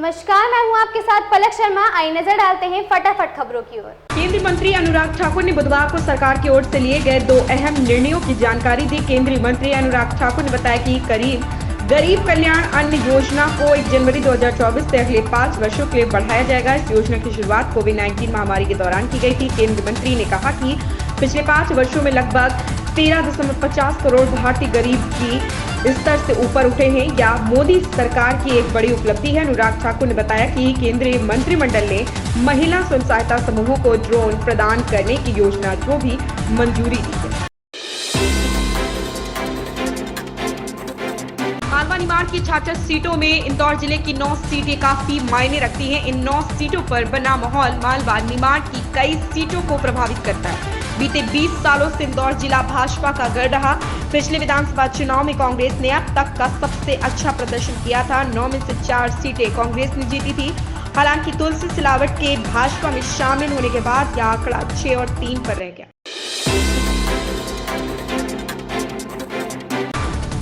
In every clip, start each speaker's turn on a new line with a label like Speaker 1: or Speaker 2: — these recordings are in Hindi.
Speaker 1: नमस्कार, मैं हूं आपके साथ पलक शर्मा। आई नजर डालते हैं फटाफट खबरों की ओर।
Speaker 2: केंद्रीय मंत्री अनुराग ठाकुर ने बुधवार को सरकार की ओर से लिए गए 2 अहम निर्णयों की जानकारी दी। केंद्रीय मंत्री अनुराग ठाकुर ने बताया कि गरीब कल्याण अन्न योजना को 1 जनवरी 2024 से अगले 5 वर्षों के लिए बढ़ाया जाएगा। इस योजना की शुरुआत कोविड-19 महामारी के दौरान की गई थी। केंद्रीय मंत्री ने कहा कि पिछले 5 वर्षों में लगभग 13.50 करोड़ भारतीय गरीब की स्तर से ऊपर उठे हैं। या मोदी सरकार की एक बड़ी उपलब्धि है। अनुराग ठाकुर ने बताया कि केंद्रीय मंत्रिमंडल ने महिला स्वयं सहायता समूहों को ड्रोन प्रदान करने की योजना को भी मंजूरी दी है। मालवा निमाड़ की 66 सीटों में इंदौर जिले की 9 सीटें काफी मायने रखती हैं। इन 9 सीटों पर बना माहौल मालवा निमाड़ की कई सीटों को प्रभावित करता है। बीते 20 सालों से इंदौर जिला भाजपा का गढ़ रहा। पिछले विधानसभा चुनाव में कांग्रेस ने अब तक का सबसे अच्छा प्रदर्शन किया था। 9 में से 4 सीटें कांग्रेस ने जीती थी। हालांकि तुलसी सिलावट के भाजपा में शामिल होने के बाद यह आंकड़ा 6 और 3 पर रह गया।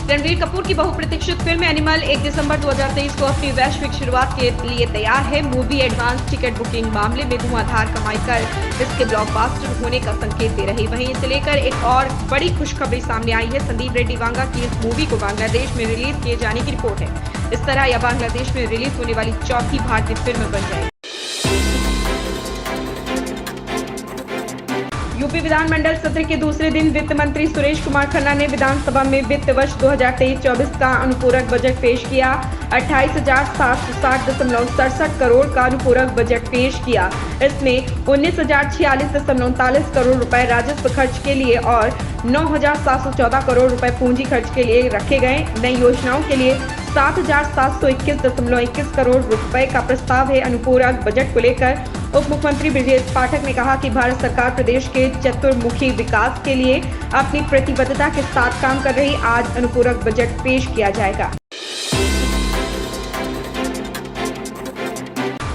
Speaker 2: रणबीर कपूर की बहुप्रतीक्षित फिल्म एनिमल 1 दिसंबर 2023 को अपनी वैश्विक शुरुआत के लिए तैयार है। मूवी एडवांस टिकट बुकिंग मामले में धुआंधार कमाई कर इसके ब्लॉकबस्टर होने का संकेत दे रही। वहीं इसे लेकर एक और बड़ी खुशखबरी सामने आई है। संदीप रेड्डी वांगा की इस मूवी को बांग्लादेश में रिलीज किए जाने की रिपोर्ट है। इस तरह यह बांग्लादेश में रिलीज होने वाली चौथी भारतीय फिल्म बन जाएगी। यूपी विधानमंडल सत्र के दूसरे दिन वित्त मंत्री सुरेश कुमार खन्ना ने विधानसभा में वित्त वर्ष 2023-24 का अनुपूरक बजट पेश किया। 28,760.67 करोड़ का अनुपूरक बजट पेश किया। इसमें 19,046.39 करोड़ रुपए राजस्व खर्च के लिए और 9,714 करोड़ रुपए पूंजी खर्च के लिए रखे गए। नई योजनाओं के लिए 7,721.21 करोड़ रुपए का प्रस्ताव है। अनुपूरक बजट को लेकर उप मुख्यमंत्री ब्रजेश पाठक ने कहा कि भारत सरकार प्रदेश के चतुर्मुखी विकास के लिए अपनी प्रतिबद्धता के साथ काम कर रही। आज अनुपूरक बजट पेश किया जाएगा।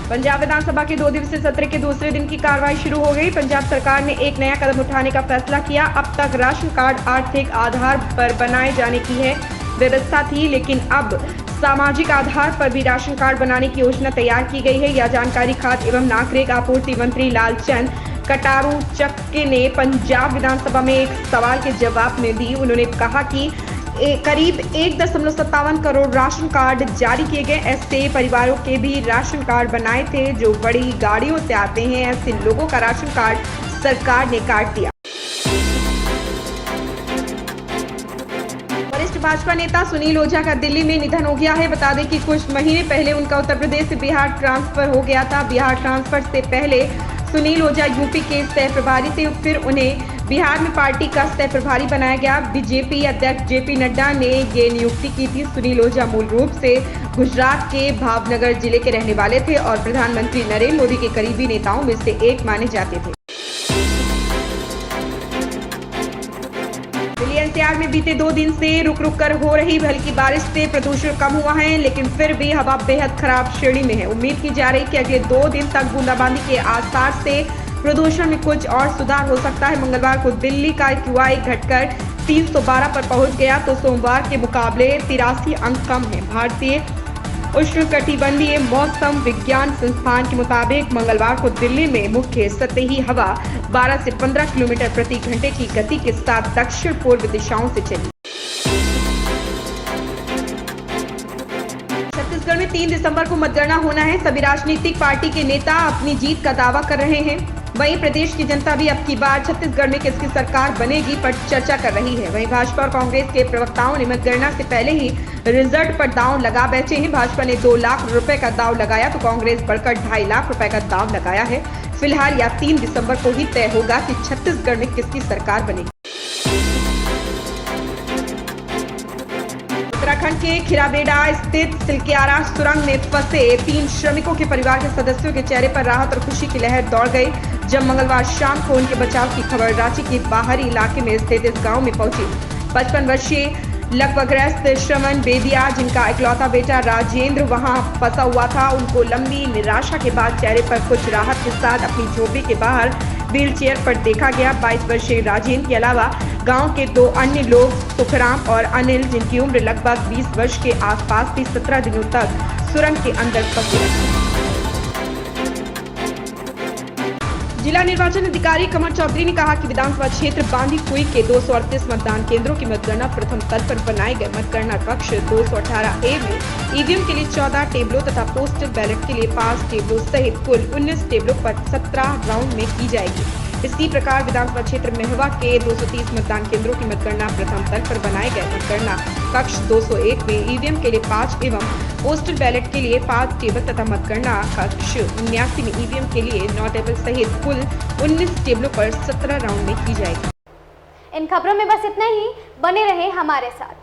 Speaker 2: पंजाब विधानसभा के 2 दिवसीय सत्र के दूसरे दिन की कार्रवाई शुरू हो गई। पंजाब सरकार ने एक नया कदम उठाने का फैसला किया। अब तक राशन कार्ड आर्थिक आधार पर बनाए जाने की व्यवस्था थी, लेकिन अब सामाजिक आधार पर भी राशन कार्ड बनाने की योजना तैयार की गई है। यह जानकारी खाद्य एवं नागरिक आपूर्ति मंत्री लालचंद कटारू चक्के ने पंजाब विधानसभा में एक सवाल के जवाब में दी। उन्होंने कहा कि करीब 1.57 करोड़ राशन कार्ड जारी किए गए। ऐसे परिवारों के भी राशन कार्ड बनाए थे जो बड़ी गाड़ियों से आते हैं। ऐसे लोगों का राशन कार्ड सरकार ने काट दिया। भाजपा नेता सुनील ओझा का दिल्ली में निधन हो गया है। बता दें कि कुछ महीने पहले उनका उत्तर प्रदेश से बिहार ट्रांसफर हो गया था। बिहार ट्रांसफर से पहले सुनील ओझा यूपी के सह प्रभारी थे। फिर उन्हें बिहार में पार्टी का सह प्रभारी बनाया गया। बीजेपी अध्यक्ष जेपी नड्डा ने ये नियुक्ति की थी। सुनील ओझा मूल रूप से गुजरात के भावनगर जिले के रहने वाले थे और प्रधानमंत्री नरेंद्र मोदी के करीबी नेताओं में से एक माने जाते थे। एनसीआर में बीते 2 दिन से रुक कर हो रही हल्की बारिश से प्रदूषण कम हुआ है, लेकिन फिर भी हवा बेहद खराब श्रेणी में है। उम्मीद की जा रही है कि अगले 2 दिन तक बूंदाबांदी के आसार से प्रदूषण में कुछ और सुधार हो सकता है। मंगलवार को दिल्ली का AQI घटकर 312 पर पहुंच गया तो सोमवार के मुकाबले 83 अंक कम है। भारतीय उष्णकटिबंधीय मौसम विज्ञान संस्थान के मुताबिक मंगलवार को दिल्ली में मुख्य सतही हवा 12 से 15 किलोमीटर प्रति घंटे की गति के साथ दक्षिण पूर्व दिशाओं से चली। छत्तीसगढ़ में 3 दिसंबर को मतगणना होना है। सभी राजनीतिक पार्टी के नेता अपनी जीत का दावा कर रहे हैं। वहीं प्रदेश की जनता भी अब की बार छत्तीसगढ़ में किसकी सरकार बनेगी पर चर्चा कर रही है। वहीं भाजपा और कांग्रेस के प्रवक्ताओं ने मतगणना से पहले ही रिजल्ट पर दांव लगा बैठे हैं। भाजपा ने 2 लाख रुपए का दांव लगाया तो कांग्रेस बढ़कर 2.5 लाख रुपए का दांव लगाया है। फिलहाल यह 3 दिसंबर को ही तय होगा कि छत्तीसगढ़ में किसकी सरकार बनेगी। उत्तराखंड के खिराबेड़ा स्थित सिलक्यारा सुरंग में फंसे 3 श्रमिकों के परिवार के सदस्यों के चेहरे पर राहत और खुशी की लहर दौड़ गई जब मंगलवार शाम को उनके बचाव की खबर रांची के बाहरी इलाके में स्थित इस गांव में पहुंची। 55 वर्षीय लकवग्रस्त श्रवण बेदिया, जिनका इकलौता बेटा राजेंद्र वहां फंसा हुआ था, उनको लंबी निराशा के बाद चेहरे पर कुछ राहत के साथ अपनी झोपड़ी के बाहर व्हील चेयर पर देखा गया। 22 वर्षीय राजेंद्र के अलावा गांव के 2 अन्य लोग सुखराम और अनिल, जिनकी उम्र लगभग 20 वर्ष के आसपास थी, 17 दिनों तक सुरंग के अंदर फंसे। जिला निर्वाचन अधिकारी कमर चौधरी ने कहा कि विधानसभा क्षेत्र बांदीकुई के 238 मतदान केंद्रों की मतगणना प्रथम स्तर पर बनाए गए मतगणना कक्ष 218A में ईवीएम के लिए 14 टेबलों तथा पोस्टल बैलेट के लिए 5 टेबलों सहित कुल 19 टेबलों पर 17 राउंड में की जाएगी। इसी प्रकार विधानसभा क्षेत्र मेहवा के 230 मतदान केंद्रों की मतगणना प्रथम स्तर पर बनाए गए मतगणना कक्ष 201 में ईवीएम के लिए 5 एवं पोस्टल बैलेट के लिए 5 टेबल तथा मतगणना कक्ष 79 में ईवीएम के लिए 9 टेबल सहित कुल 19 टेबलों पर 17 राउंड में की जाएगी।
Speaker 1: इन खबरों में बस इतना ही। बने रहे हमारे साथ।